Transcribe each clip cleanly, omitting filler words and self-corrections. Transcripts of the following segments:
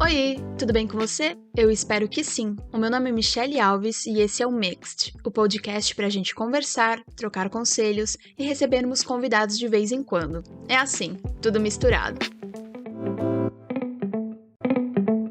Oi, tudo bem com você? Eu espero que sim. O meu nome é Michelle Alves e esse é o Mixed, o podcast pra gente conversar, trocar conselhos e recebermos convidados de vez em quando. É assim, tudo misturado.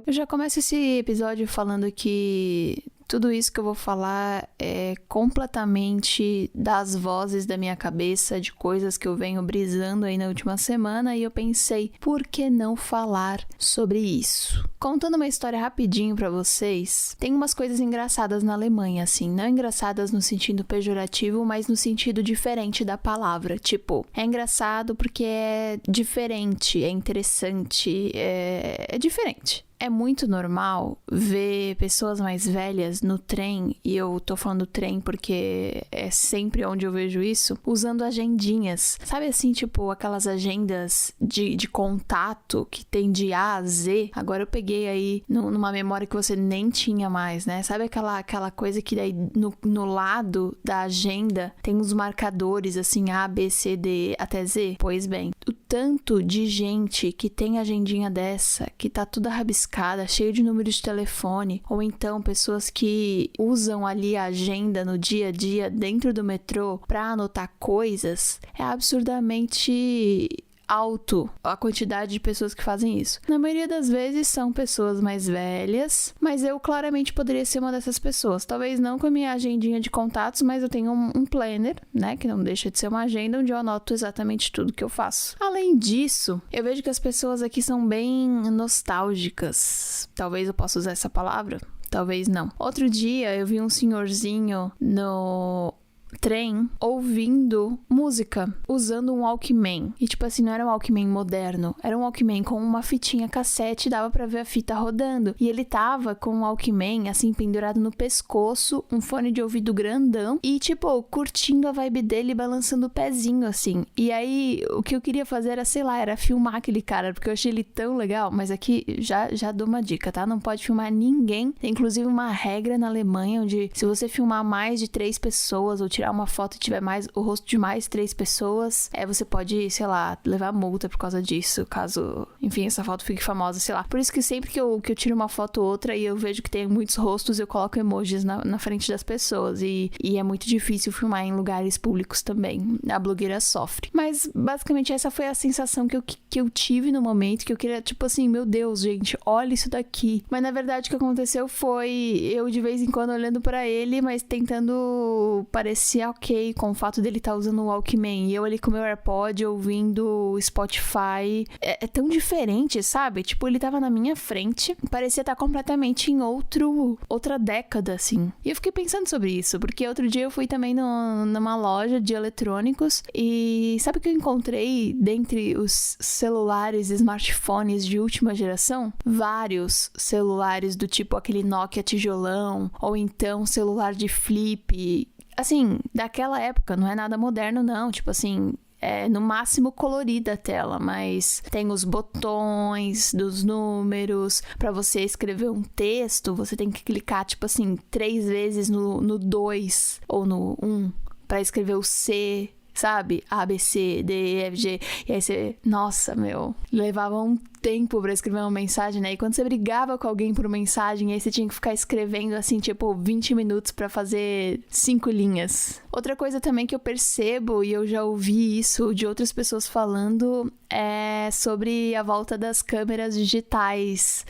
Eu já começo esse episódio falando que tudo isso que eu vou falar é completamente das vozes da minha cabeça, de coisas que eu venho brisando aí na última semana, e eu pensei, por que não falar sobre isso? Contando uma história rapidinho pra vocês, tem umas coisas engraçadas na Alemanha, assim, não engraçadas no sentido pejorativo, mas no sentido diferente da palavra. Tipo, é engraçado porque é diferente, é interessante, é diferente. É muito normal ver pessoas mais velhas no trem, e eu tô falando trem porque é sempre onde eu vejo isso, usando agendinhas. Sabe assim, tipo, aquelas agendas de contato que tem de A a Z? Agora eu peguei aí numa memória que você nem tinha mais, né? Sabe aquela coisa que daí no lado da agenda tem uns marcadores assim, A, B, C, D até Z? Pois bem, o tanto de gente que tem agendinha dessa, que tá toda rabiscada, cheio de números de telefone, ou então pessoas que usam ali a agenda no dia a dia dentro do metrô pra anotar coisas, é absurdamente alto a quantidade de pessoas que fazem isso. Na maioria das vezes são pessoas mais velhas, mas eu claramente poderia ser uma dessas pessoas. Talvez não com a minha agendinha de contatos, mas eu tenho um planner, né, que não deixa de ser uma agenda onde eu anoto exatamente tudo que eu faço. Além disso, eu vejo que as pessoas aqui são bem nostálgicas. Talvez eu possa usar essa palavra, talvez não. Outro dia eu vi um senhorzinho no trem ouvindo música, usando um Walkman. E tipo assim, não era um Walkman moderno, era um Walkman com uma fitinha cassete, dava pra ver a fita rodando. E ele tava com um Walkman assim pendurado no pescoço, um fone de ouvido grandão e tipo, curtindo a vibe dele, balançando o pezinho assim. E aí, o que eu queria fazer era, sei lá, era filmar aquele cara, porque eu achei ele tão legal. Mas aqui, já dou uma dica, tá? Não pode filmar ninguém. Tem inclusive uma regra na Alemanha, onde se você filmar mais de 3 pessoas ou tirar uma foto e tiver mais o rosto de mais 3 pessoas, você pode, sei lá, levar multa por causa disso, caso, enfim, essa foto fique famosa, sei lá. Por isso que sempre que eu tiro uma foto ou outra e eu vejo que tem muitos rostos, eu coloco emojis na frente das pessoas, e é muito difícil filmar em lugares públicos também. A blogueira sofre. Mas, basicamente, essa foi a sensação que eu tive no momento, que eu queria, tipo assim, meu Deus, gente, olha isso daqui. Mas, na verdade, o que aconteceu foi eu, de vez em quando, olhando pra ele, mas tentando parecer ok com o fato dele estar usando o Walkman, e eu ali com o meu AirPod ouvindo Spotify. É tão diferente, sabe? Tipo, ele tava na minha frente, parecia estar completamente em outra década, assim. E eu fiquei pensando sobre isso, porque outro dia eu fui também numa loja de eletrônicos, e sabe o que eu encontrei dentre os celulares e smartphones de última geração? Vários celulares do tipo aquele Nokia tijolão, ou então celular de flip. Assim, daquela época, não é nada moderno, não. Tipo assim, é no máximo colorida a tela, mas tem os botões dos números. Pra você escrever um texto, você tem que clicar, tipo assim, 3 vezes no 2 ou no 1 pra escrever o C, sabe? A, B, C, D, E, F, G. E aí você, nossa, meu, levava um tempo pra escrever uma mensagem, né? E quando você brigava com alguém por mensagem, aí você tinha que ficar escrevendo, assim, tipo, 20 minutos pra fazer 5 linhas. Outra coisa também que eu percebo, e eu já ouvi isso de outras pessoas falando, é sobre a volta das câmeras digitais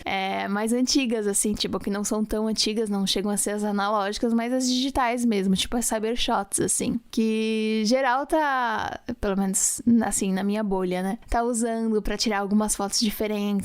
mais antigas, assim, tipo, que não são tão antigas, não chegam a ser as analógicas, mas as digitais mesmo, tipo as cybershots, assim, que geral tá, pelo menos, assim, na minha bolha, né? Tá usando pra tirar algumas fotos diferentes,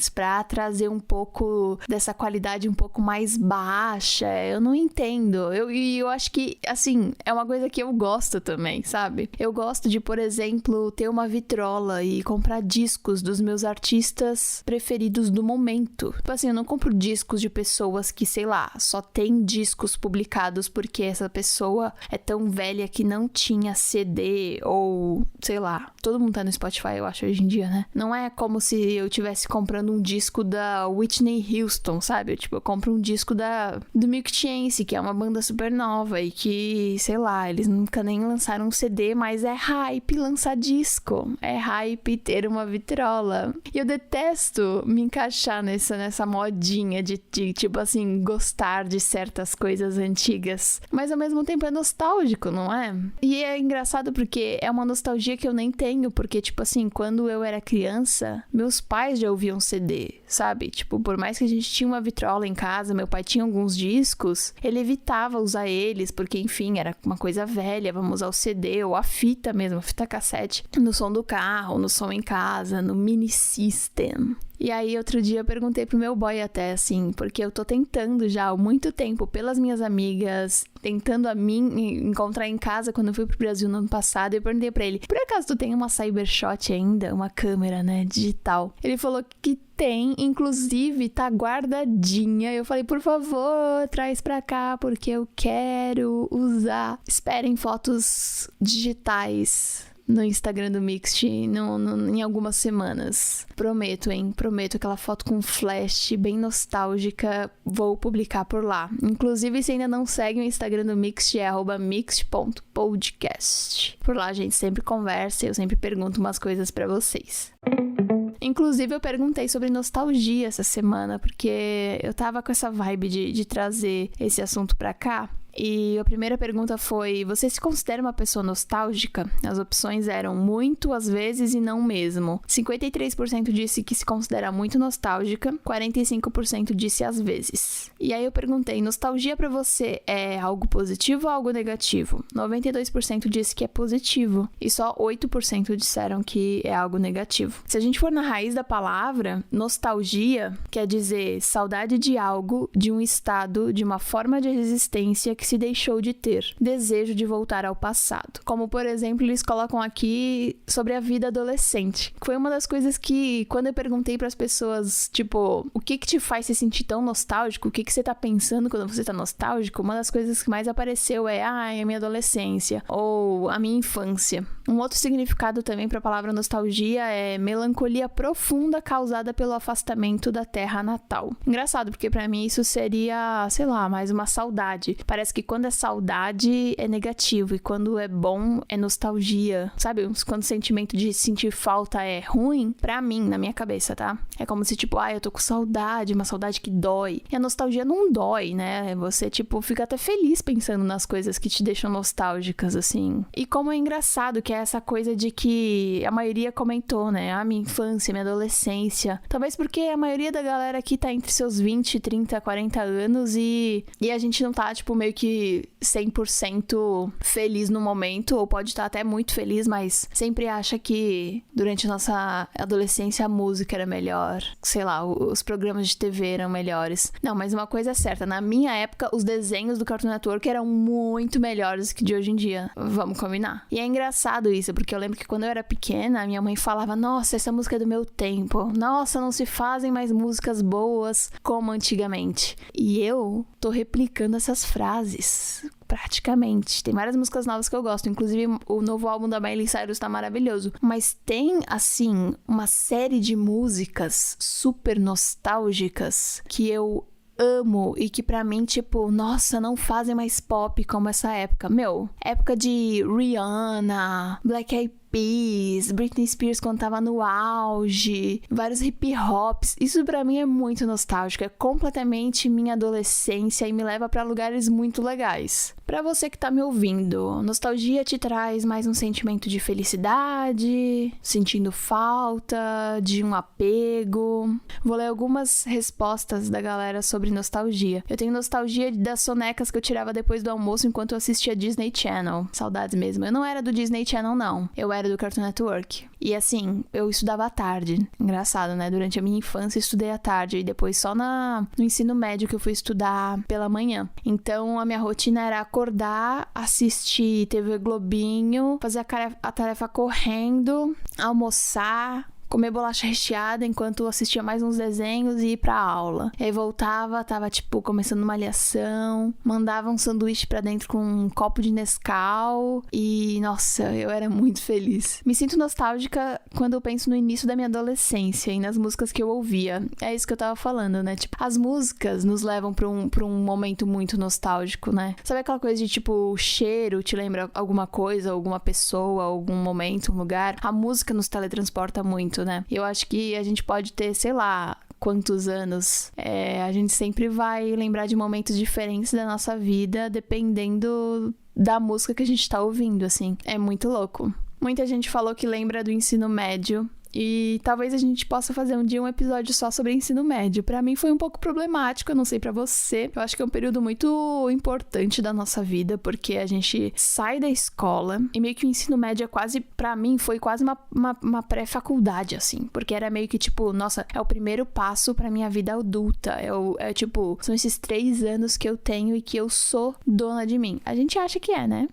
pra trazer um pouco dessa qualidade um pouco mais baixa. Eu não entendo. Eu acho que, assim, é uma coisa que eu gosto também, sabe? Eu gosto de, por exemplo, ter uma vitrola e comprar discos dos meus artistas preferidos do momento. Tipo assim, eu não compro discos de pessoas que, sei lá, só tem discos publicados porque essa pessoa é tão velha que não tinha CD ou, sei lá, todo mundo tá no Spotify, eu acho, hoje em dia, né? Não é como se eu tivesse comprando um disco da Whitney Houston, sabe? Eu compro um disco do Milk Chance, que é uma banda super nova e que, sei lá, eles nunca nem lançaram um CD, mas é hype lançar disco. É hype ter uma vitrola. E eu detesto me encaixar nessa modinha de tipo assim, gostar de certas coisas antigas. Mas ao mesmo tempo é nostálgico, não é? E é engraçado porque é uma nostalgia que eu nem tenho, porque tipo assim, quando eu era criança, meus pais já ouviam CD, sabe? Tipo, por mais que a gente tinha uma vitrola em casa, meu pai tinha alguns discos, ele evitava usar eles, porque enfim, era uma coisa velha, vamos usar o CD ou a fita mesmo, a fita cassete, no som do carro, no som em casa, no mini system. E aí, outro dia eu perguntei pro meu boy até, assim, porque eu tô tentando já há muito tempo, pelas minhas amigas, tentando a mim encontrar em casa quando eu fui pro Brasil no ano passado, e eu perguntei pra ele, por acaso tu tem uma Cybershot ainda? Uma câmera, né, digital? Ele falou que tem, inclusive tá guardadinha. Eu falei, por favor, traz pra cá, porque eu quero usar. Esperem fotos digitais no Instagram do Mixt em algumas semanas. Prometo, hein? Prometo, aquela foto com flash bem nostálgica, vou publicar por lá. Inclusive, se ainda não segue o Instagram do Mixt, é @mixt.podcast. Por lá a gente sempre conversa e eu sempre pergunto umas coisas pra vocês. Inclusive, eu perguntei sobre nostalgia essa semana, porque eu tava com essa vibe de trazer esse assunto pra cá. E a primeira pergunta foi, você se considera uma pessoa nostálgica? As opções eram muito, às vezes e não mesmo. 53% disse que se considera muito nostálgica, 45% disse às vezes. E aí eu perguntei, nostalgia pra você é algo positivo ou algo negativo? 92% disse que é positivo e só 8% disseram que é algo negativo. Se a gente for na raiz da palavra, nostalgia quer dizer saudade de algo, de um estado, de uma forma de existência que se deixou de ter, desejo de voltar ao passado. Como, por exemplo, eles colocam aqui sobre a vida adolescente. Foi uma das coisas que, quando eu perguntei para as pessoas, tipo, o que te faz se sentir tão nostálgico? O que você tá pensando quando você tá nostálgico? Uma das coisas que mais apareceu é, a minha adolescência, ou a minha infância. Um outro significado também para a palavra nostalgia é melancolia profunda causada pelo afastamento da terra natal. Engraçado, porque para mim isso seria, sei lá, mais uma saudade. Parece que quando é saudade é negativo e quando é bom é nostalgia, sabe? Quando o sentimento de sentir falta é ruim, pra mim, na minha cabeça, tá? É como se tipo, eu tô com saudade, uma saudade que dói. E a nostalgia não dói, né? Você tipo, fica até feliz pensando nas coisas que te deixam nostálgicas, assim. E como é engraçado que é essa coisa de que a maioria comentou, né? A minha infância, minha adolescência. Talvez porque a maioria da galera aqui tá entre seus 20, 30, 40 anos e a gente não tá, tipo, meio que 100% feliz no momento, ou pode estar até muito feliz, mas sempre acha que durante a nossa adolescência a música era melhor, sei lá, os programas de TV eram melhores. Não, mas uma coisa é certa, na minha época os desenhos do Cartoon Network eram muito melhores que de hoje em dia, vamos combinar. E é engraçado isso, porque eu lembro que quando eu era pequena, minha mãe falava, nossa, essa música é do meu tempo, nossa, não se fazem mais músicas boas como antigamente. E eu tô replicando essas frases, praticamente. Tem várias músicas novas que eu gosto, inclusive o novo álbum da Miley Cyrus tá maravilhoso. Mas tem, assim, uma série de músicas super nostálgicas que eu amo e que pra mim, tipo, nossa, não fazem mais pop como essa época. Meu, época de Rihanna, Black Eyed Peas, Britney Spears quando tava no auge, vários hip hops. Isso pra mim é muito nostálgico, é completamente minha adolescência e me leva pra lugares muito legais. Pra você que tá me ouvindo, nostalgia te traz mais um sentimento de felicidade, sentindo falta, de um apego. Vou ler algumas respostas da galera sobre nostalgia. Eu tenho nostalgia das sonecas que eu tirava depois do almoço enquanto eu assistia Disney Channel. Saudades mesmo. Eu não era do Disney Channel, não. Eu era do Cartoon Network. E assim, eu estudava à tarde. Engraçado, né? Durante a minha infância eu estudei à tarde e depois só no ensino médio que eu fui estudar pela manhã. Então a minha rotina era acordar, assistir TV Globinho, fazer a tarefa correndo, almoçar, comer bolacha recheada enquanto assistia mais uns desenhos e ir pra aula. E aí voltava, tava tipo começando uma malhação, mandava um sanduíche pra dentro com um copo de Nescau e, nossa, eu era muito feliz. Me sinto nostálgica quando eu penso no início da minha adolescência e nas músicas que eu ouvia. É isso que eu tava falando, né? Tipo, as músicas nos levam pra um momento muito nostálgico, né? Sabe aquela coisa de tipo, o cheiro te lembra alguma coisa, alguma pessoa, algum momento, um lugar? A música nos teletransporta muito, né? Eu acho que a gente pode ter, sei lá, quantos anos, a gente sempre vai lembrar de momentos diferentes da nossa vida, dependendo da música que a gente tá ouvindo, assim. É muito louco. Muita gente falou que lembra do ensino médio. E talvez a gente possa fazer um dia um episódio só sobre ensino médio. Pra mim foi um pouco problemático, eu não sei pra você. Eu acho que é um período muito importante da nossa vida, porque a gente sai da escola e meio que o ensino médio é quase, pra mim, foi quase uma pré-faculdade, assim. Porque era meio que tipo, nossa, é o primeiro passo pra minha vida adulta. Tipo, são esses 3 anos que eu tenho e que eu sou dona de mim. A gente acha que é, né?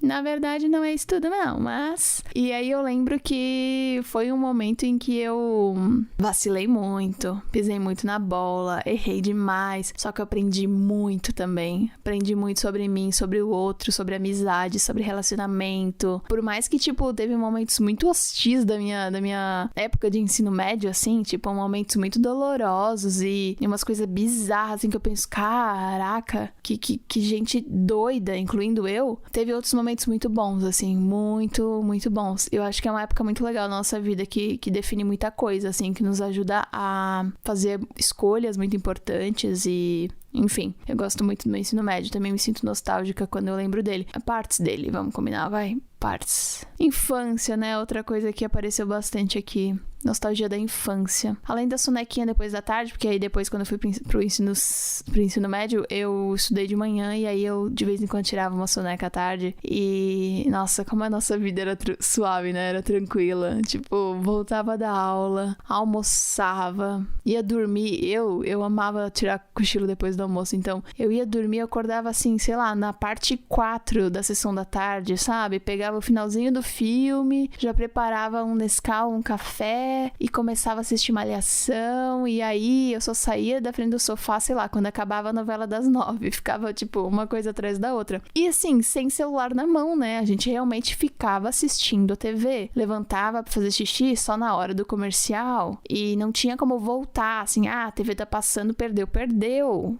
Na verdade, não é isso tudo, não, mas... E aí eu lembro que foi um momento em que eu vacilei muito, pisei muito na bola, errei demais, só que eu aprendi muito também. Aprendi muito sobre mim, sobre o outro, sobre amizade, sobre relacionamento. Por mais que, tipo, teve momentos muito hostis da minha época de ensino médio, assim, tipo, momentos muito dolorosos e umas coisas bizarras, assim, que eu penso, caraca, que gente doida, incluindo eu. Teve outros momentos muito bons, assim, muito, muito bons. Eu acho que é uma época muito legal na nossa vida, que define muita coisa, assim, que nos ajuda a fazer escolhas muito importantes e... Enfim, eu gosto muito do meu ensino médio, também me sinto nostálgica quando eu lembro dele. Partes dele, vamos combinar, vai? Partes. Infância, né? Outra coisa que apareceu bastante aqui. Nostalgia da infância. Além da sonequinha depois da tarde, porque aí depois quando eu fui pro ensino médio, eu estudei de manhã e aí eu de vez em quando tirava uma soneca à tarde. E, nossa, como a nossa vida era suave, né? Era tranquila. Tipo, voltava da aula, almoçava, ia dormir. Eu amava tirar cochilo depois do almoço, então eu ia dormir, eu acordava assim, sei lá, na parte 4 da sessão da tarde, sabe? Pegava o finalzinho do filme, já preparava um Nescau, um café e começava a assistir Malhação, e aí eu só saía da frente do sofá, sei lá, quando acabava a novela das 9, ficava tipo uma coisa atrás da outra. E assim, sem celular na mão, né? A gente realmente ficava assistindo a TV, levantava pra fazer xixi só na hora do comercial e não tinha como voltar, assim, a TV tá passando, perdeu.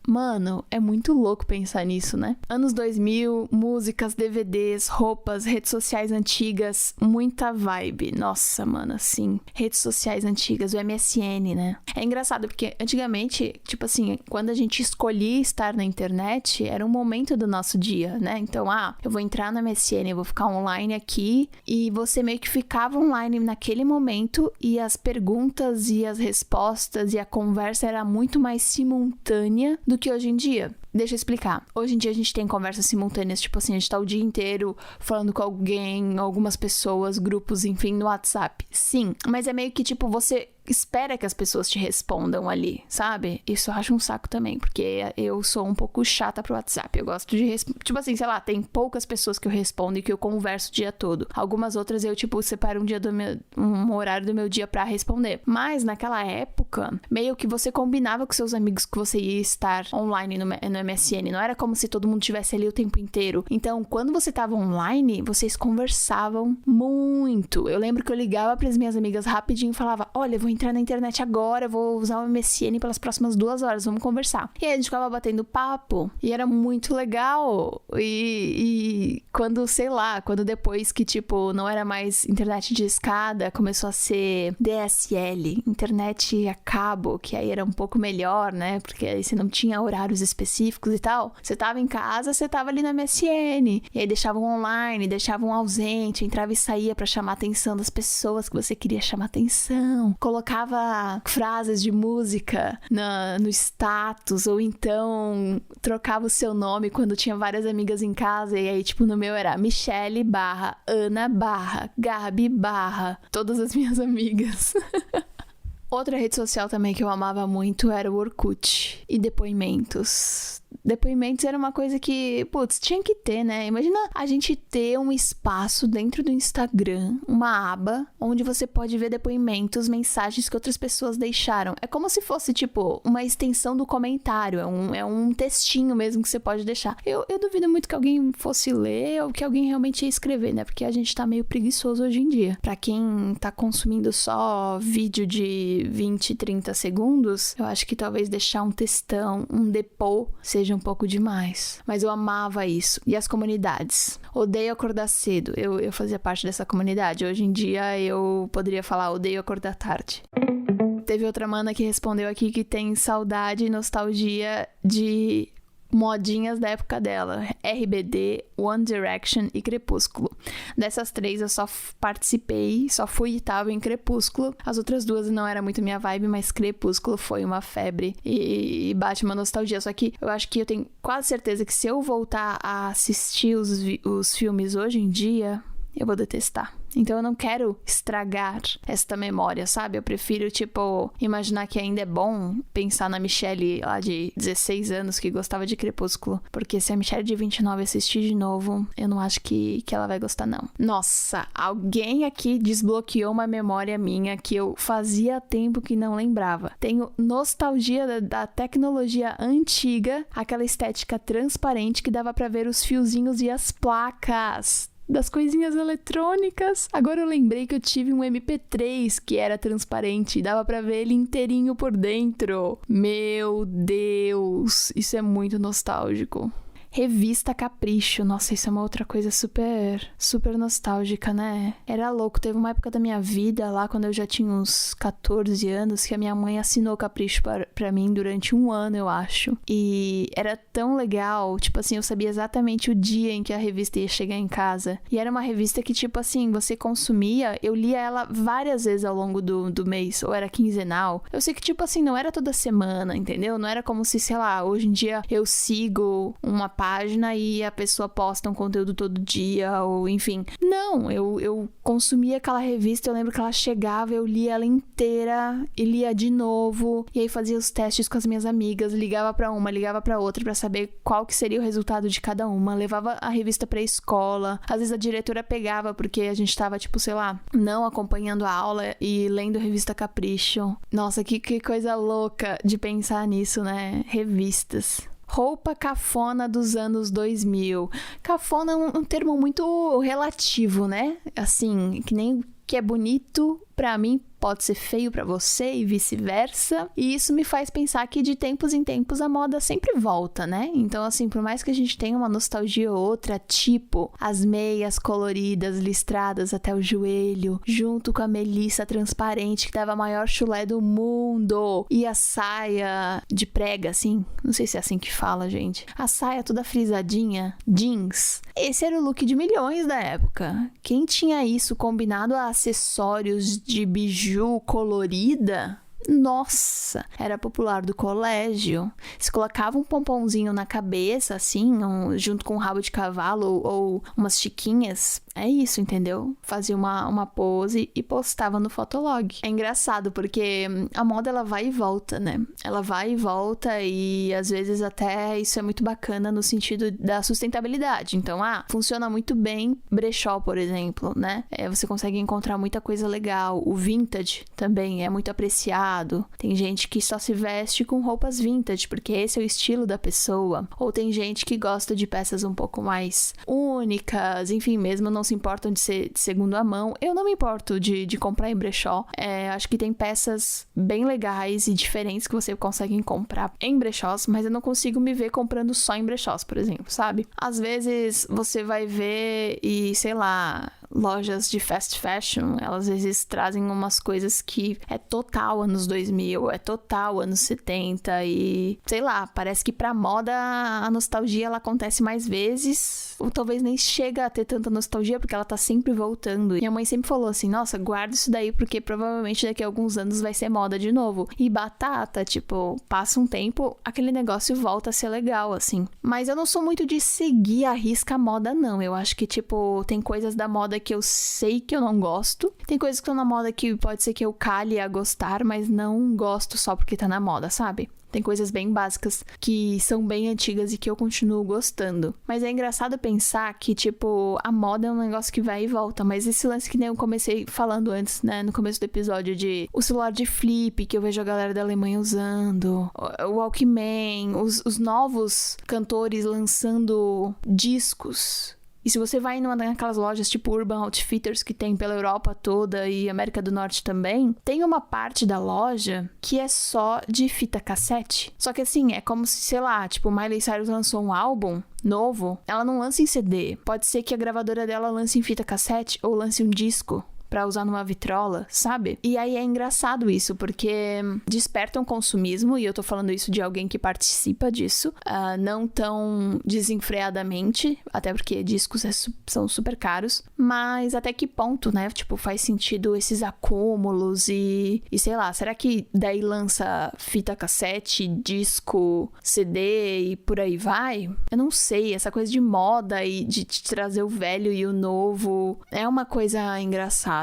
Mano, é muito louco pensar nisso, né? Anos 2000, músicas, DVDs, roupas, redes sociais antigas, muita vibe. Nossa, mano, assim, redes sociais antigas, o MSN, né? É engraçado porque antigamente, tipo assim, quando a gente escolhia estar na internet, era um momento do nosso dia, né? Então, eu vou entrar no MSN, eu vou ficar online aqui, e você meio que ficava online naquele momento e as perguntas e as respostas e a conversa era muito mais simultânea do que hoje em dia. Deixa eu explicar. Hoje em dia a gente tem conversas simultâneas, tipo assim, a gente tá o dia inteiro falando com alguém, algumas pessoas, grupos, enfim, no WhatsApp. Sim, mas é meio que tipo, você espera que as pessoas te respondam ali, sabe? Isso eu acho um saco também, porque eu sou um pouco chata pro WhatsApp. Eu gosto de tipo assim, sei lá, tem poucas pessoas que eu respondo e que eu converso o dia todo. Algumas outras eu, tipo, separo um horário do meu dia pra responder. Mas naquela época, meio que você combinava com seus amigos que você ia estar online no MSN. Não era como se todo mundo estivesse ali o tempo inteiro. Então, quando você tava online, vocês conversavam muito. Eu lembro que eu ligava pras minhas amigas rapidinho e falava, olha, eu vou entrar na internet agora, vou usar o MSN pelas próximas 2 horas, vamos conversar. E aí a gente ficava batendo papo e era muito legal. E quando, sei lá, quando depois que, tipo, não era mais internet de escada, começou a ser DSL, internet a cabo, que aí era um pouco melhor, né? Porque aí você não tinha horários específicos e tal. Você tava em casa, você tava ali no MSN. E aí deixavam online, deixavam ausente, entrava e saía pra chamar a atenção das pessoas que você queria chamar atenção. Colocava frases de música no status, ou então trocava o seu nome quando tinha várias amigas em casa, e aí, tipo, no meu era Michele barra, Ana barra, Gabi barra, todas as minhas amigas. Outra rede social também que eu amava muito era o Orkut. E depoimentos. Depoimentos era uma coisa que, putz, tinha que ter, né? Imagina a gente ter um espaço dentro do Instagram, uma aba, onde você pode ver depoimentos, mensagens que outras pessoas deixaram. É como se fosse, tipo, uma extensão do comentário. É um textinho mesmo que você pode deixar. Eu duvido muito que alguém fosse ler ou que alguém realmente ia escrever, né? Porque a gente tá meio preguiçoso hoje em dia. Pra quem tá consumindo só vídeo de 20, 30 segundos, eu acho que talvez deixar um textão, um depô, seja um pouco demais. Mas eu amava isso. E as comunidades? Odeio acordar cedo. Eu fazia parte dessa comunidade. Hoje em dia eu poderia falar odeio acordar tarde. Teve outra mana que respondeu aqui que tem saudade e nostalgia de modinhas da época dela. RBD, One Direction e Crepúsculo. Dessas 3 eu só participei, só fui e tava em Crepúsculo. As outras 2 não era muito minha vibe, mas Crepúsculo foi uma febre e bate uma nostalgia. Só que eu acho que eu tenho quase certeza que se eu voltar a assistir os filmes hoje em dia, eu vou detestar. Então eu não quero estragar esta memória, sabe? Eu prefiro, tipo, imaginar que ainda é bom pensar na Michelle lá de 16 anos que gostava de Crepúsculo. Porque se a Michelle de 29 assistir de novo, eu não acho que ela vai gostar, não. Nossa, alguém aqui desbloqueou uma memória minha que eu fazia tempo que não lembrava. Tenho nostalgia da tecnologia antiga, aquela estética transparente que dava pra ver os fiozinhos e as placas das coisinhas eletrônicas. Agora eu lembrei que eu tive um MP3 que era transparente e dava pra ver ele inteirinho por dentro. Meu Deus, isso é muito nostálgico. Revista Capricho, nossa, isso é uma outra coisa super nostálgica, né? Era louco, teve uma época da minha vida lá, quando eu já tinha uns 14 anos, que a minha mãe assinou Capricho pra mim durante 1 ano, eu acho. E era tão legal, tipo assim, eu sabia exatamente o dia em que a revista ia chegar em casa. E era uma revista que, tipo assim, você consumia, eu lia ela várias vezes ao longo do mês, ou era quinzenal. Eu sei que, tipo assim, não era toda semana, entendeu? Não era como se, sei lá, hoje em dia eu sigo uma página e a pessoa posta um conteúdo todo dia, ou enfim. Não, eu consumia aquela revista, eu lembro que ela chegava, eu lia ela inteira e lia de novo, e aí fazia os testes com as minhas amigas, ligava pra uma, ligava pra outra pra saber qual que seria o resultado de cada uma, levava a revista pra escola, às vezes a diretora pegava porque a gente tava, tipo, sei lá, não acompanhando a aula e lendo revista Capricho. Nossa, que coisa louca de pensar nisso, né? Revistas. Roupa cafona dos anos 2000. Cafona é um termo muito relativo, né? Assim, que nem que é bonito pra mim pode ser feio pra você e vice-versa. E isso me faz pensar que de tempos em tempos a moda sempre volta, né? Então, assim, por mais que a gente tenha uma nostalgia ou outra, tipo as meias coloridas, listradas até o joelho, junto com a melissa transparente que dava a maior chulé do mundo, e a saia de prega, assim, não sei se é assim que fala, gente. A saia toda frisadinha, jeans. Esse era o look de milhões da época. Quem tinha isso combinado a acessórios de biju colorida, nossa, era popular do colégio. Se colocava um pomponzinho na cabeça, assim, junto com um rabo de cavalo ou umas chiquinhas, é isso, entendeu? Fazia uma pose e postava no Fotolog. É engraçado, porque a moda, ela vai e volta, né? Ela vai e volta e, às vezes, até isso é muito bacana no sentido da sustentabilidade. Então, funciona muito bem brechó, por exemplo, né? Você consegue encontrar muita coisa legal. O vintage também é muito apreciado. Tem gente que só se veste com roupas vintage, porque esse é o estilo da pessoa. Ou tem gente que gosta de peças um pouco mais únicas, enfim, mesmo não se importam de ser de segunda mão. Eu não me importo de comprar em brechó. Acho que tem peças bem legais e diferentes que você consegue comprar em brechós, mas eu não consigo me ver comprando só em brechós, por exemplo, sabe? Às vezes você vai ver e, sei lá, lojas de fast fashion, elas às vezes trazem umas coisas que é total anos 2000, é total anos 70 e, sei lá, parece que pra moda a nostalgia ela acontece mais vezes, ou talvez nem chega a ter tanta nostalgia porque ela tá sempre voltando. E minha mãe sempre falou assim, nossa, guarda isso daí porque provavelmente daqui a alguns anos vai ser moda de novo. E batata, tipo, passa um tempo, aquele negócio volta a ser legal, assim. Mas eu não sou muito de seguir à risca a moda, não. Eu acho que, tipo, tem coisas da moda que eu sei que eu não gosto. Tem coisas que estão na moda que pode ser que eu calhe a gostar, mas não gosto só porque tá na moda, sabe? Tem coisas bem básicas que são bem antigas e que eu continuo gostando. Mas é engraçado pensar que, tipo, a moda é um negócio que vai e volta. Mas esse lance que nem eu comecei falando antes, né? No começo do episódio, de o celular de flip, que eu vejo a galera da Alemanha usando. O Walkman, os novos cantores lançando discos. E se você vai naquelas lojas tipo Urban Outfitters que tem pela Europa toda e América do Norte também, tem uma parte da loja que é só de fita cassete. Só que assim, é como se, sei lá, tipo, Miley Cyrus lançou um álbum novo, ela não lança em CD. Pode ser que a gravadora dela lance em fita cassete ou lance um disco pra usar numa vitrola, sabe? E aí é engraçado isso, porque desperta um consumismo, e eu tô falando isso de alguém que participa disso, não tão desenfreadamente, até porque discos são super caros, mas até que ponto, né? Tipo, faz sentido esses acúmulos e sei lá, será que daí lança fita cassete, disco, CD e por aí vai? Eu não sei, essa coisa de moda e de trazer o velho e o novo é uma coisa engraçada.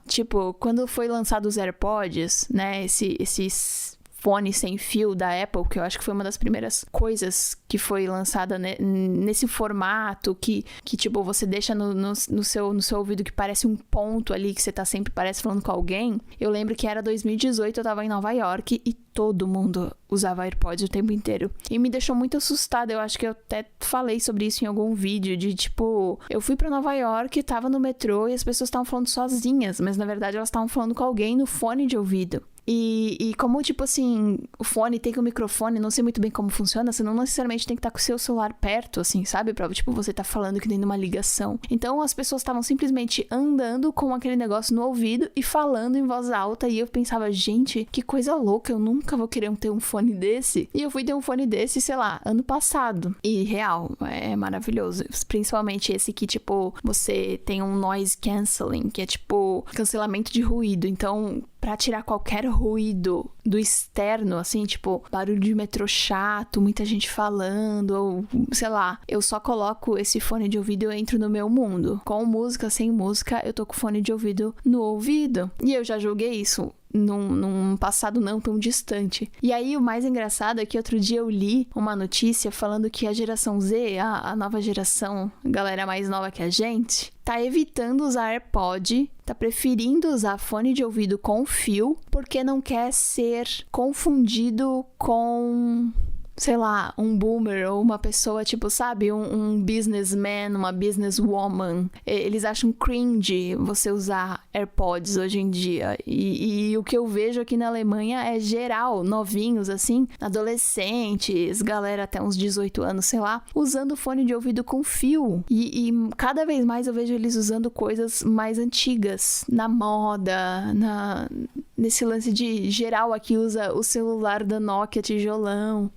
Tipo, quando foi lançado os AirPods, né, esses fones sem fio da Apple, que eu acho que foi uma das primeiras coisas que foi lançada nesse formato, que tipo, você deixa no seu ouvido que parece um ponto ali, que você tá sempre, parece, falando com alguém. Eu lembro que era 2018, eu tava em Nova York e todo mundo usava AirPods o tempo inteiro. E me deixou muito assustada. Eu acho que eu até falei sobre isso em algum vídeo, de tipo, eu fui pra Nova York, tava no metrô e as pessoas estavam falando sozinhas, mas na verdade elas estavam falando com alguém no fone de ouvido. E como, tipo assim, o fone tem que o microfone, não sei muito bem como funciona, você não necessariamente tem que estar com o seu celular perto, assim, sabe? Pra, tipo, você tá falando que tem uma ligação. Então, as pessoas estavam simplesmente andando com aquele negócio no ouvido e falando em voz alta, e eu pensava, gente, que coisa louca, eu nunca vou querer ter um fone desse. E eu fui ter um fone desse, sei lá, ano passado. E, real, é maravilhoso. Principalmente esse que, tipo, você tem um noise cancelling, que é, tipo, cancelamento de ruído. Então, pra tirar qualquer ruído do externo, assim, tipo, barulho de metrô chato, muita gente falando, ou, sei lá, eu só coloco esse fone de ouvido e eu entro no meu mundo. Com música, sem música, eu tô com fone de ouvido no ouvido. E eu já julguei isso num passado não tão distante. E aí, o mais engraçado é que outro dia eu li uma notícia falando que a geração Z, a nova geração, a galera mais nova que a gente, tá evitando usar AirPod, tá preferindo usar fone de ouvido com fio, porque não quer ser confundido com, sei lá, um boomer ou uma pessoa, tipo, sabe, um businessman, uma businesswoman. Eles acham cringe você usar AirPods hoje em dia. E o que eu vejo aqui na Alemanha é geral, novinhos, assim, adolescentes, galera até uns 18 anos, sei lá, usando fone de ouvido com fio. E cada vez mais eu vejo eles usando coisas mais antigas, na moda, nesse lance de geral aqui usa o celular da Nokia tijolão.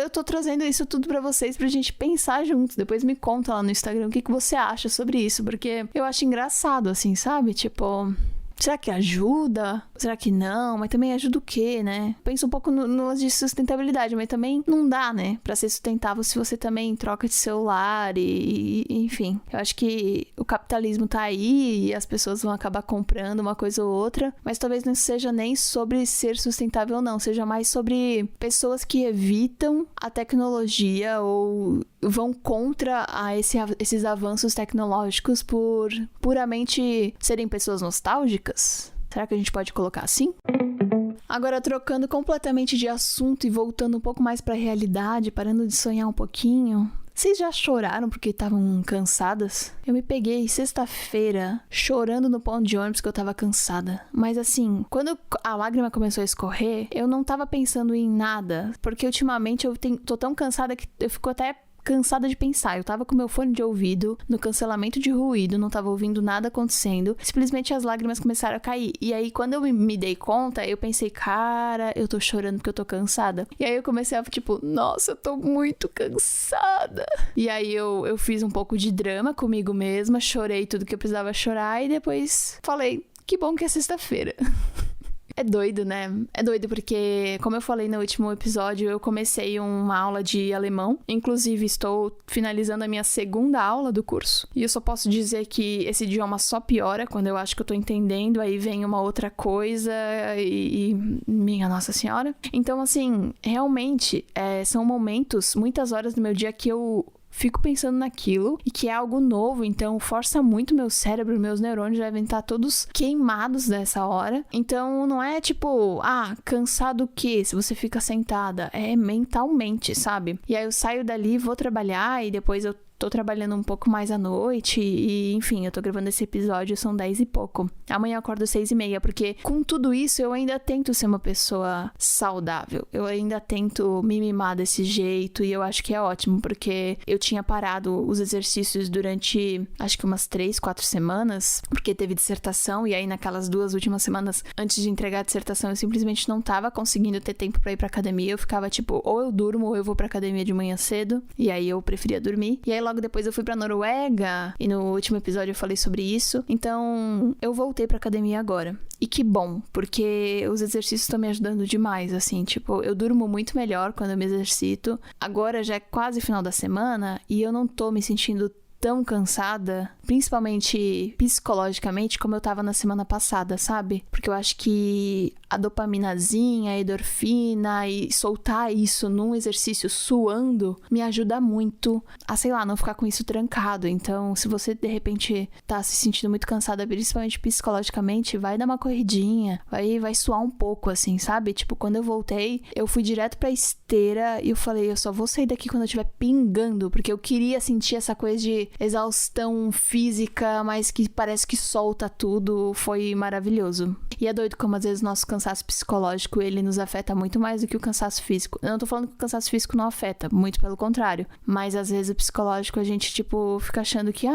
Eu tô trazendo isso tudo pra vocês, pra gente pensar juntos. Depois me conta lá no Instagram o que você acha sobre isso, porque eu acho engraçado, assim, sabe? Tipo, será que ajuda? Será que não? Mas também ajuda o quê, né? Penso um pouco no lance de sustentabilidade, mas também não dá, né? Pra ser sustentável se você também troca de celular enfim. Eu acho que o capitalismo tá aí e as pessoas vão acabar comprando uma coisa ou outra, mas talvez não seja nem sobre ser sustentável ou não, seja mais sobre pessoas que evitam a tecnologia ou vão contra esses avanços tecnológicos por puramente serem pessoas nostálgicas? Será que a gente pode colocar assim? Agora, trocando completamente de assunto e voltando um pouco mais pra realidade, parando de sonhar um pouquinho. Vocês já choraram porque estavam cansadas? Eu me peguei sexta-feira chorando no ponto de ônibus que eu tava cansada. Mas assim, quando a lágrima começou a escorrer, eu não tava pensando em nada. Porque ultimamente eu tô tão cansada que eu fico até cansada de pensar. Eu tava com meu fone de ouvido no cancelamento de ruído, não tava ouvindo nada acontecendo. Simplesmente as lágrimas começaram a cair. E aí, quando eu me dei conta, eu pensei, cara, eu tô chorando porque eu tô cansada. E aí eu comecei a, tipo, nossa, eu tô muito cansada. E aí eu fiz um pouco de drama comigo mesma, chorei tudo que eu precisava chorar e depois falei, que bom que é sexta-feira. É doido, né? É doido porque, como eu falei no último episódio, eu comecei uma aula de alemão. Inclusive, estou finalizando a minha segunda aula do curso. E eu só posso dizer que esse idioma só piora quando eu acho que eu tô entendendo, aí vem uma outra coisa e minha Nossa Senhora. Então, assim, realmente, são momentos, muitas horas do meu dia que eu fico pensando naquilo e que é algo novo, então força muito meu cérebro, meus neurônios devem estar todos queimados nessa hora. Então não é tipo, cansado o quê? Se você fica sentada, é mentalmente, sabe? E aí eu saio dali, vou trabalhar e depois eu tô trabalhando um pouco mais à noite e, enfim, eu tô gravando esse episódio, são 10 e pouco. Amanhã eu acordo 6:30, porque com tudo isso eu ainda tento ser uma pessoa saudável. Eu ainda tento me mimar desse jeito e eu acho que é ótimo, porque eu tinha parado os exercícios durante, acho que umas 3, 4 semanas, porque teve dissertação e aí naquelas 2 últimas semanas, antes de entregar a dissertação, eu simplesmente não tava conseguindo ter tempo pra ir pra academia. Eu ficava tipo, ou eu durmo ou eu vou pra academia de manhã cedo, e aí eu preferia dormir. E aí logo depois eu fui pra Noruega e no último episódio eu falei sobre isso. Então eu voltei pra academia agora. E que bom, porque os exercícios estão me ajudando demais, assim, tipo, eu durmo muito melhor quando eu me exercito. Agora já é quase final da semana e eu não tô me sentindo tão cansada, principalmente psicologicamente, como eu tava na semana passada, sabe? Porque eu acho que a dopaminazinha, a endorfina e soltar isso num exercício suando me ajuda muito a, sei lá, não ficar com isso trancado. Então, se você de repente tá se sentindo muito cansada, principalmente psicologicamente, vai dar uma corridinha, vai suar um pouco, assim, sabe? Tipo, quando eu voltei, eu fui direto pra esteira e eu falei, eu só vou sair daqui quando eu estiver pingando, porque eu queria sentir essa coisa de exaustão física, mas que parece que solta tudo. Foi maravilhoso. E é doido como às vezes o nosso cansaço psicológico, ele nos afeta muito mais do que o cansaço físico. Eu não tô falando que o cansaço físico não afeta, muito pelo contrário. Mas às vezes o psicológico a gente, tipo, fica achando que,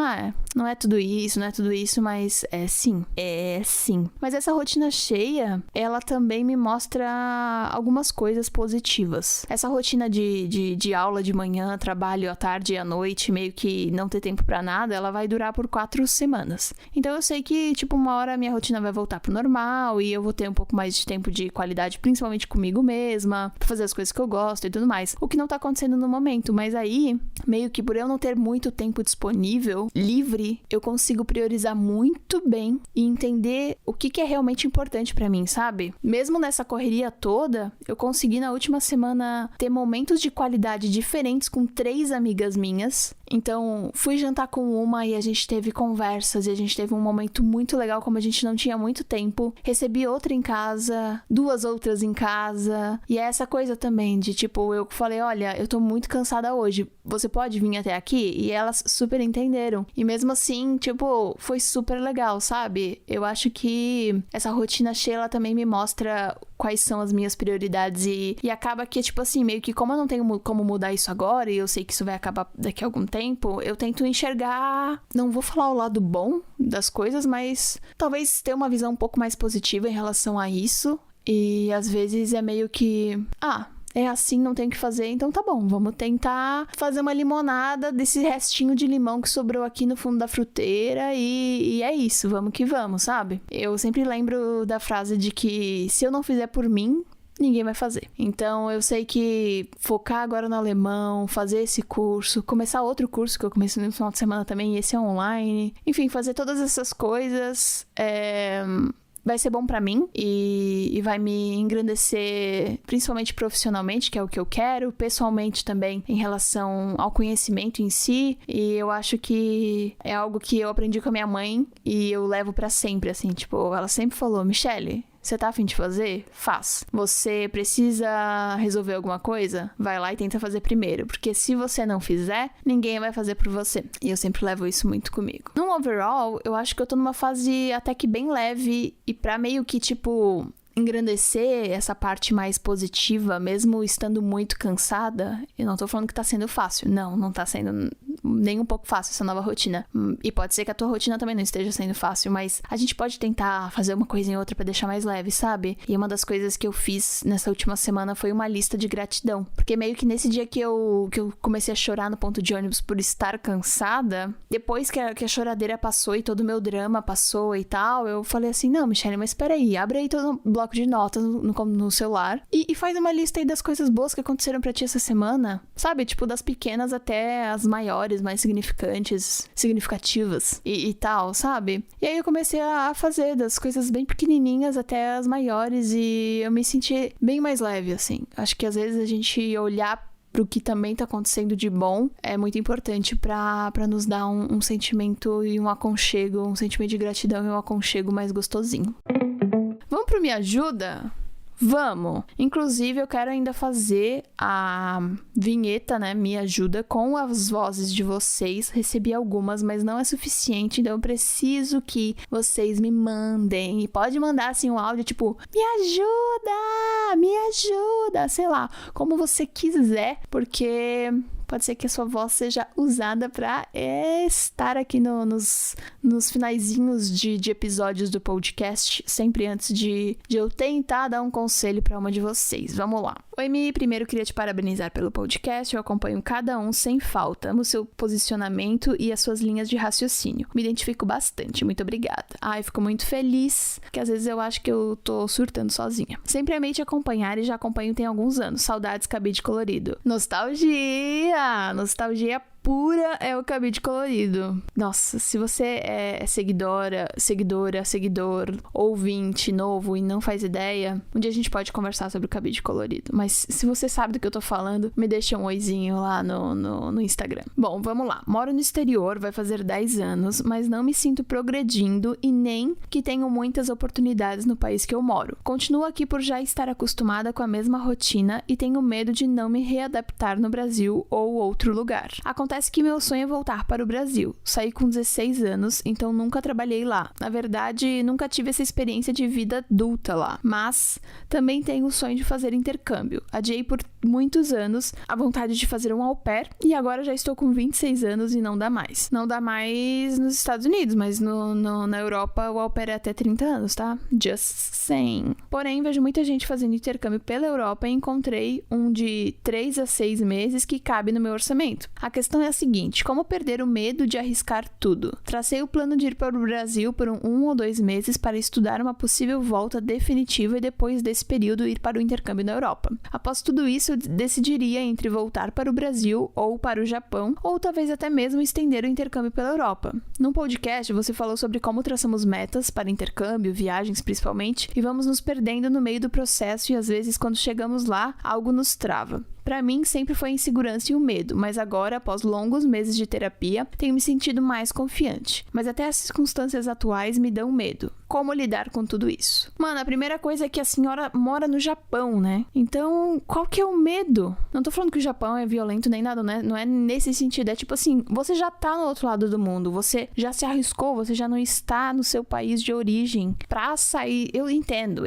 não é tudo isso, mas é sim. Mas essa rotina cheia, ela também me mostra algumas coisas positivas. Essa rotina de aula de manhã, trabalho à tarde e à noite, meio que não ter tempo pra nada, ela vai durar por 4 semanas. Então eu sei que, tipo, uma hora a minha rotina vai voltar pro normal e eu vou ter um pouco mais de tempo de qualidade, principalmente comigo mesma, pra fazer as coisas que eu gosto e tudo mais. O que não tá acontecendo no momento, mas aí, meio que por eu não ter muito tempo disponível, livre, eu consigo priorizar muito bem e entender o que é realmente importante pra mim, sabe? Mesmo nessa correria toda, eu consegui na última semana ter momentos de qualidade diferentes com 3 amigas minhas. Então, fui jantar com uma e a gente teve conversas e a gente teve um momento muito legal, como a gente não tinha muito tempo. Recebi outra em casa, 2 outras em casa. E é essa coisa também de, tipo, eu falei, olha, eu tô muito cansada hoje, você pode vir até aqui? E elas super entenderam. E mesmo assim, tipo, foi super legal, sabe? Eu acho que essa rotina cheia, ela também me mostra quais são as minhas prioridades e acaba que, tipo assim, meio que como eu não tenho como mudar isso agora e eu sei que isso vai acabar daqui a algum tempo, eu tento enxergar, não vou falar o lado bom das coisas, mas talvez ter uma visão um pouco mais positiva em relação a isso. E às vezes é meio que, é assim, não tem o que fazer, então tá bom, vamos tentar fazer uma limonada desse restinho de limão que sobrou aqui no fundo da fruteira e é isso, vamos que vamos, sabe? Eu sempre lembro da frase de que se eu não fizer por mim, ninguém vai fazer. Então eu sei que focar agora no alemão, fazer esse curso, começar outro curso que eu comecei no final de semana também, e esse é online, enfim, fazer todas essas coisas vai ser bom pra mim e vai me engrandecer, principalmente profissionalmente, que é o que eu quero, pessoalmente também em relação ao conhecimento em si. E eu acho que é algo que eu aprendi com a minha mãe e eu levo pra sempre, assim, tipo, ela sempre falou, Michele, você tá a fim de fazer? Faz. Você precisa resolver alguma coisa? Vai lá e tenta fazer primeiro. Porque se você não fizer, ninguém vai fazer por você. E eu sempre levo isso muito comigo. No overall, eu acho que eu tô numa fase até que bem leve. E pra meio que, tipo, engrandecer essa parte mais positiva, mesmo estando muito cansada, eu não tô falando que tá sendo fácil. Não tá sendo nem um pouco fácil essa nova rotina. E pode ser que a tua rotina também não esteja sendo fácil, mas a gente pode tentar fazer uma coisa em outra pra deixar mais leve, sabe? E uma das coisas que eu fiz nessa última semana foi uma lista de gratidão. Porque meio que nesse dia que eu comecei a chorar no ponto de ônibus por estar cansada, depois que a choradeira passou e todo o meu drama passou e tal, eu falei assim, não, Michelle, mas peraí, abre aí todo um bloco de notas no celular e faz uma lista aí das coisas boas que aconteceram pra ti essa semana, sabe? Tipo, das pequenas até as maiores, mais significativas e tal, sabe? E aí eu comecei a fazer das coisas bem pequenininhas até as maiores e eu me senti bem mais leve, assim. Acho que às vezes a gente olhar pro que também tá acontecendo de bom é muito importante pra nos dar um sentimento e um aconchego, um sentimento de gratidão e um aconchego mais gostosinho. Vamos pro Me Ajuda? Vamos! Inclusive, eu quero ainda fazer a vinheta, né? Me Ajuda com as vozes de vocês. Recebi algumas, mas não é suficiente, então eu preciso que vocês me mandem. E pode mandar, assim, um áudio tipo, me ajuda, sei lá, como você quiser, porque pode ser que a sua voz seja usada pra estar aqui nos finaizinhos de episódios do podcast, sempre antes de eu tentar dar um conselho pra uma de vocês. Vamos lá. Oi, Mi, primeiro queria te parabenizar pelo podcast, eu acompanho cada um sem falta, amo seu posicionamento e as suas linhas de raciocínio. Me identifico bastante, muito obrigada. Ai, fico muito feliz, que às vezes eu acho que eu tô surtando sozinha. Sempre amei te acompanhar e já acompanho tem alguns anos. Saudades, Cabide Colorido. Nostalgia pura é o Cabide Colorido. Nossa, se você é seguidor, ouvinte novo e não faz ideia, um dia a gente pode conversar sobre o Cabide Colorido. Mas se você sabe do que eu tô falando, me deixa um oizinho lá no Instagram. Bom, vamos lá. Moro no exterior, vai fazer 10 anos, mas não me sinto progredindo e nem que tenho muitas oportunidades no país que eu moro. Continuo aqui por já estar acostumada com a mesma rotina e tenho medo de não me readaptar no Brasil ou outro lugar. Acontece que meu sonho é voltar para o Brasil. Saí com 16 anos, então nunca trabalhei lá. Na verdade, nunca tive essa experiência de vida adulta lá. Mas também tenho o sonho de fazer intercâmbio. Adiei por muitos anos a vontade de fazer um au pair e agora já estou com 26 anos e não dá mais. Não dá mais nos Estados Unidos, mas na Europa o au pair é até 30 anos, tá? Just saying. Porém, vejo muita gente fazendo intercâmbio pela Europa e encontrei um de 3 a 6 meses que cabe no meu orçamento. A questão é a seguinte, como perder o medo de arriscar tudo? Tracei o plano de ir para o Brasil por 1 ou 2 meses para estudar uma possível volta definitiva e depois desse período ir para o intercâmbio na Europa. Após tudo isso, eu decidiria entre voltar para o Brasil ou para o Japão, ou talvez até mesmo estender o intercâmbio pela Europa. Num podcast, você falou sobre como traçamos metas para intercâmbio, viagens principalmente, e vamos nos perdendo no meio do processo e às vezes quando chegamos lá, algo nos trava. Pra mim, sempre foi a insegurança e o medo, mas agora, após longos meses de terapia, tenho me sentido mais confiante. Mas até as circunstâncias atuais me dão medo. Como lidar com tudo isso? Mano, a primeira coisa é que a senhora mora no Japão, né? Então, qual que é o medo? Não tô falando que o Japão é violento nem nada, né? Não é nesse sentido. É tipo assim, você já tá no outro lado do mundo, você já se arriscou, você já não está no seu país de origem. Pra sair, eu entendo,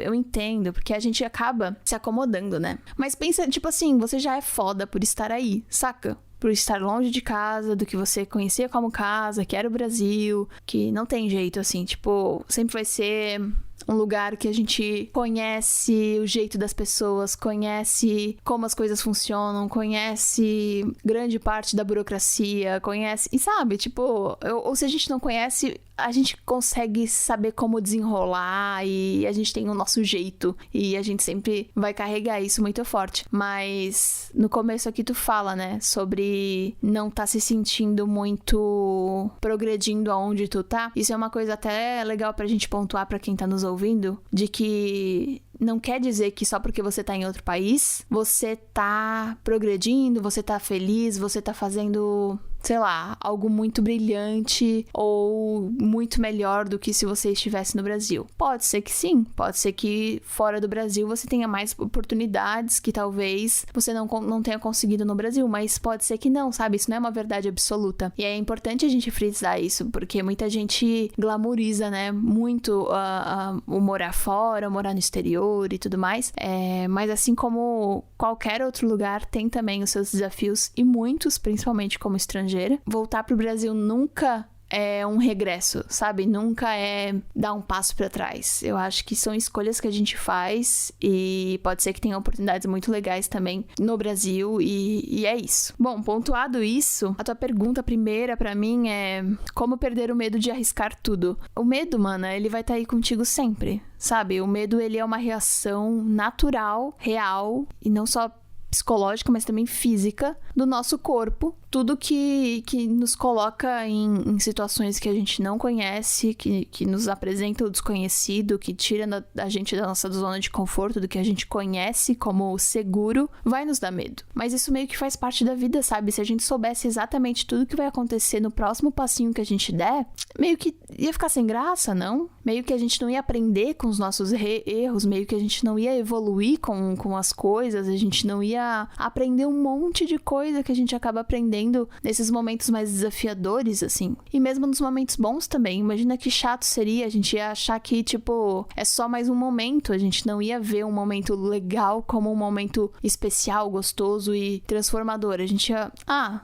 porque a gente acaba se acomodando, né? Mas pensa, tipo assim, você já é foda por estar aí, saca? Por estar longe de casa, do que você conhecia como casa, que era o Brasil, que não tem jeito, assim, tipo, sempre vai ser um lugar que a gente conhece o jeito das pessoas, conhece como as coisas funcionam, conhece grande parte da burocracia, conhece... E sabe, tipo, ou se a gente não conhece, a gente consegue saber como desenrolar e a gente tem o nosso jeito e a gente sempre vai carregar isso muito forte. Mas no começo aqui tu fala, né, sobre não tá se sentindo muito progredindo aonde tu tá. Isso é uma coisa até legal pra gente pontuar pra quem tá nos ouvindo, de que não quer dizer que só porque você tá em outro país, você tá progredindo, você tá feliz, você tá fazendo, sei lá, algo muito brilhante ou muito melhor do que se você estivesse no Brasil. Pode ser que sim, pode ser que fora do Brasil você tenha mais oportunidades que talvez você não tenha conseguido no Brasil, mas pode ser que não, sabe? Isso não é uma verdade absoluta. E é importante a gente frisar isso, porque muita gente glamoriza, né, muito o morar fora, o morar no exterior e tudo mais, mas assim como qualquer outro lugar tem também os seus desafios e muitos, principalmente como estrangeiro, estrangeira. Voltar pro Brasil nunca é um regresso, sabe? Nunca é dar um passo pra trás. Eu acho que são escolhas que a gente faz e pode ser que tenha oportunidades muito legais também no Brasil e é isso. Bom, pontuado isso, a tua pergunta primeira pra mim é como perder o medo de arriscar tudo? O medo, mana, ele vai estar aí contigo sempre, sabe? O medo, ele é uma reação natural, real e não só psicológica, mas também física do nosso corpo. Tudo que nos coloca em situações que a gente não conhece, que nos apresenta o desconhecido, que tira a gente da nossa zona de conforto, do que a gente conhece como seguro, vai nos dar medo. Mas isso meio que faz parte da vida, sabe? Se a gente soubesse exatamente tudo que vai acontecer no próximo passinho que a gente der, meio que ia ficar sem graça, não? Meio que a gente não ia aprender com os nossos erros, meio que a gente não ia evoluir com as coisas, a gente não ia aprender um monte de coisa que a gente acaba aprendendo nesses momentos mais desafiadores, assim. E mesmo nos momentos bons também. Imagina que chato seria, a gente ia achar que, tipo, é só mais um momento, a gente não ia ver um momento legal como um momento especial, gostoso e transformador. A gente ia,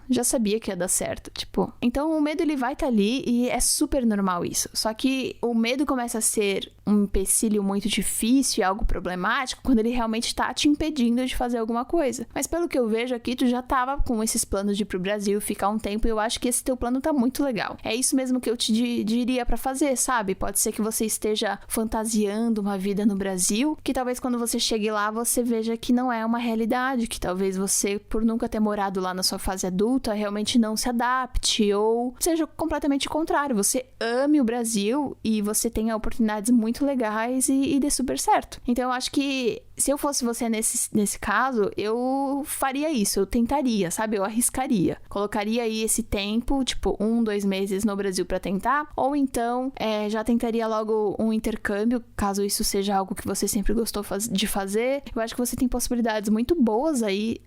já sabia que ia dar certo, tipo. Então o medo, ele vai estar ali e é super normal isso. Só que o medo começa a ser um empecilho muito difícil, algo problemático, quando ele realmente tá te impedindo de fazer alguma coisa. Mas pelo que eu vejo aqui, tu já tava com esses planos de ir pro Brasil, ficar um tempo, e eu acho que esse teu plano tá muito legal. É isso mesmo que eu te diria pra fazer, sabe? Pode ser que você esteja fantasiando uma vida no Brasil, que talvez quando você chegue lá, você veja que não é uma realidade, que talvez você, por nunca ter morado lá na sua fase adulta, realmente não se adapte, ou seja completamente o contrário, você ame o Brasil e você tenha oportunidades muito legais e dê super certo. Então eu acho que se eu fosse você nesse caso, eu faria isso, eu tentaria, sabe? Eu arriscaria. Colocaria aí esse tempo, tipo 1-2 meses no Brasil pra tentar, ou então já tentaria logo um intercâmbio, caso isso seja algo que você sempre gostou de fazer. Eu acho que você tem possibilidades muito boas aí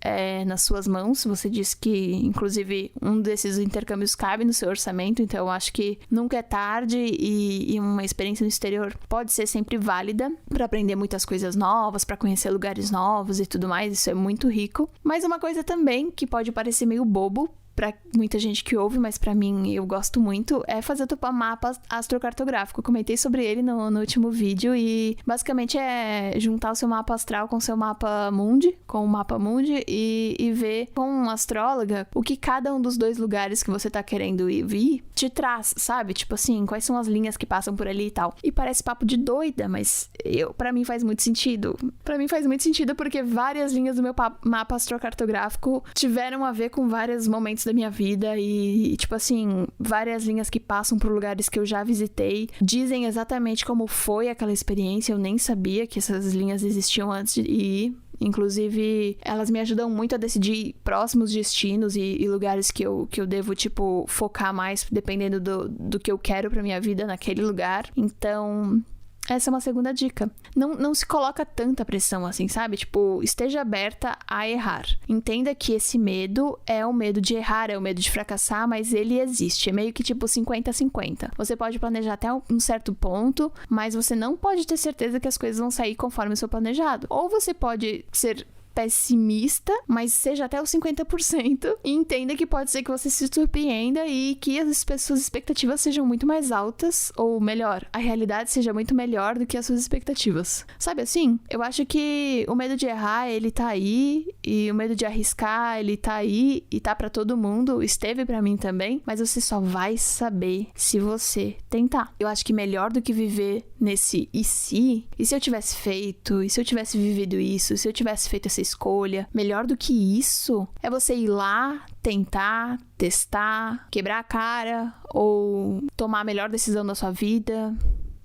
nas suas mãos. Você disse que, inclusive, um desses intercâmbios cabe no seu orçamento, então eu acho que nunca é tarde e uma experiência no exterior pode ser sempre válida pra aprender muitas coisas novas, pra conhecer lugares novos e tudo mais. Isso é muito rico. Mas uma coisa também que pode parecer meio bobo pra muita gente que ouve, mas pra mim eu gosto muito, é fazer o mapa astrocartográfico. Eu comentei sobre ele no último vídeo e basicamente é juntar o seu mapa astral com o seu mapa mundi, com o mapa mundi e ver com uma astróloga o que cada um dos dois lugares que você tá querendo ir te traz, sabe? Tipo assim, quais são as linhas que passam por ali e tal. E parece papo de doida, mas pra mim faz muito sentido. Pra mim faz muito sentido porque várias linhas do meu mapa astrocartográfico tiveram a ver com vários momentos da minha vida e, tipo assim, várias linhas que passam por lugares que eu já visitei dizem exatamente como foi aquela experiência. Eu nem sabia que essas linhas existiam antes de ir. Inclusive, elas me ajudam muito a decidir próximos destinos e lugares que eu devo, tipo, focar mais, dependendo do que eu quero pra minha vida naquele lugar. Então, essa é uma segunda dica. Não se coloca tanta pressão assim, sabe? Tipo, esteja aberta a errar. Entenda que esse medo é o medo de errar, é o medo de fracassar, mas ele existe. É meio que tipo 50-50. Você pode planejar até um certo ponto, mas você não pode ter certeza que as coisas vão sair conforme o seu planejado. Ou você pode ser pessimista, mas seja até os 50% e entenda que pode ser que você se surpreenda e que as suas expectativas sejam muito mais altas, ou melhor, a realidade seja muito melhor do que as suas expectativas. Sabe assim? Eu acho que o medo de errar, ele tá aí, e o medo de arriscar, ele tá aí e tá pra todo mundo, esteve pra mim também, mas você só vai saber se você tentar. Eu acho que melhor do que viver nesse e se eu tivesse feito, e se eu tivesse vivido isso, se eu tivesse feito essa escolha, melhor do que isso é você ir lá, tentar, testar, quebrar a cara ou tomar a melhor decisão da sua vida.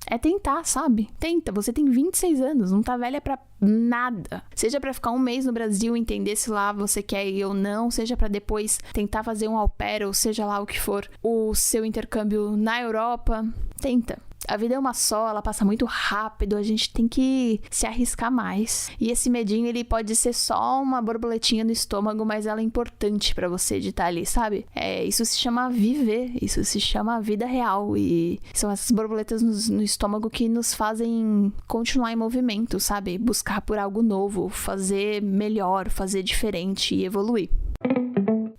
É tentar, sabe? Tenta, você tem 26 anos, não tá velha pra nada. Seja pra ficar um mês no Brasil e entender se lá você quer ir ou não, seja pra depois tentar fazer um au pair, ou seja lá o que for, o seu intercâmbio na Europa. Tenta. A vida é uma só, ela passa muito rápido, a gente tem que se arriscar mais. E esse medinho, ele pode ser só uma borboletinha no estômago, mas ela é importante pra você de estar ali, sabe? Isso se chama viver, isso se chama vida real. E são essas borboletas no estômago que nos fazem continuar em movimento, sabe? Buscar por algo novo, fazer melhor, fazer diferente e evoluir.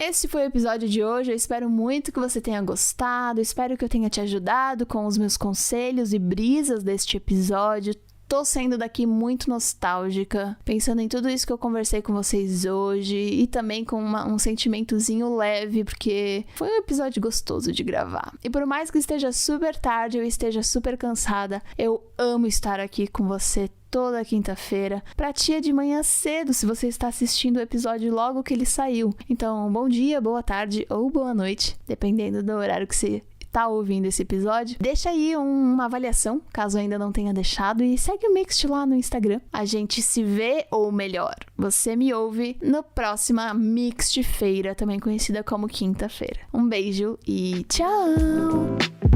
Esse foi o episódio de hoje, eu espero muito que você tenha gostado, espero que eu tenha te ajudado com os meus conselhos e brisas deste episódio. Tô saindo daqui muito nostálgica, pensando em tudo isso que eu conversei com vocês hoje e também com um sentimentozinho leve, porque foi um episódio gostoso de gravar. E por mais que esteja super tarde, eu esteja super cansada, eu amo estar aqui com você toda quinta-feira. Pra ti é de manhã cedo, se você está assistindo o episódio logo que ele saiu. Então, bom dia, boa tarde ou boa noite, dependendo do horário que você tá ouvindo esse episódio. Deixa aí uma avaliação, caso ainda não tenha deixado, e segue o Mixed lá no Instagram. A gente se vê, ou melhor, você me ouve no próxima Mixed Feira, também conhecida como quinta-feira. Um beijo e tchau!